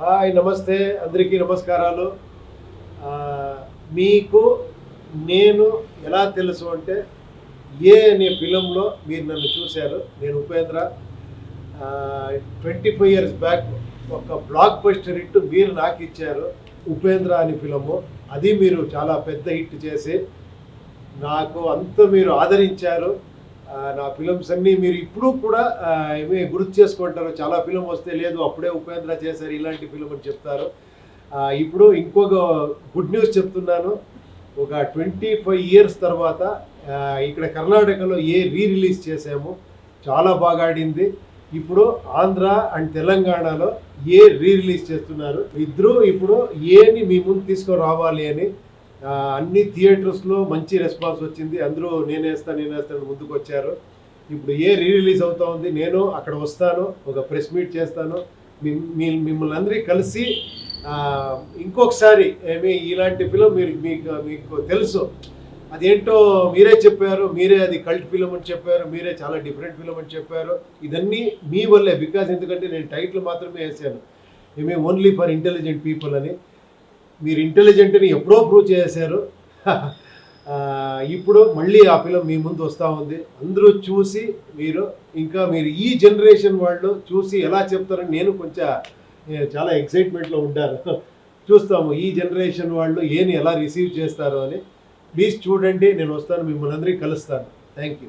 Hi నమస్తే అందరికీ నమస్కారాలు. మీకు నేను ఎలా తెలుసు అంటే అనే ఫిలింలో మీరు నన్ను చూశారు. నేను ఉపేంద్ర. 25 ఇయర్స్ బ్యాక్ ఒక బ్లాక్ బస్టర్ హిట్ మీరు నాకు ఇచ్చారు. ఉపేంద్ర అని ఫిలము. అది మీరు చాలా పెద్ద హిట్ చేసి నాకు అంత మీరు ఆదరించారు. నా ఫిలిమ్స్ అన్నీ మీరు ఇప్పుడు కూడా ఏమి గుర్తు చేసుకుంటారు. చాలా ఫిలిం వస్తే లేదు అప్పుడే ఉపేంద్ర చేశారు ఇలాంటి ఫిలిం అని చెప్తారు. ఇప్పుడు ఇంకొక గుడ్ న్యూస్ చెప్తున్నాను. ఒక 25 ఇయర్స్ తర్వాత ఇక్కడ కర్ణాటకలో రిలీజ్ చేసాము. చాలా బాగా ఆడింది. ఇప్పుడు ఆంధ్ర అండ్ తెలంగాణలో రిలీజ్ చేస్తున్నారు. ఇద్దరు ఇప్పుడు ఏని మీ ముందు తీసుకొని రావాలి అని అన్ని థియేటర్స్లో మంచి రెస్పాన్స్ వచ్చింది. అందరూ నేనేస్తాను ముందుకు వచ్చారు. ఇప్పుడు రిలీజ్ అవుతా ఉంది. నేను అక్కడ వస్తాను, ఒక ప్రెస్ మీట్ చేస్తాను. మిమ్మల్ని అందరికీ కలిసి ఇంకొకసారి ఇలాంటి ఫిలిం మీకు తెలుసు అదేంటో మీరే చెప్పారు. మీరే అది కల్ట్ ఫిలిం అని చెప్పారు. మీరే చాలా డిఫరెంట్ ఫిలిం అని చెప్పారు. ఇదన్నీ మీ వల్లే. బికాజ్ ఎందుకంటే నేను టైటిల్ మాత్రమే వేసాను, ఓన్లీ ఫర్ ఇంటెలిజెంట్ పీపుల్ అని. మీరు ఇంటెలిజెంట్ని ఎప్పుడో ప్రూవ్ చేశారు. ఇప్పుడు మళ్ళీ ఆ ఫిలిం మీ ముందు వస్తూ ఉంది. అందరూ చూసి మీరు ఈ జనరేషన్ వాళ్ళు చూసి ఎలా చెప్తారని నేను చాలా ఎక్సైట్మెంట్లో ఉంటాను. చూస్తాము ఈ జనరేషన్ వాళ్ళు ఎలా రిసీవ్ చేస్తారు అని. ప్లీజ్ చూడండి. నేను వస్తాను, మిమ్మల్ని అందరికీ కలుస్తాను. Thank you.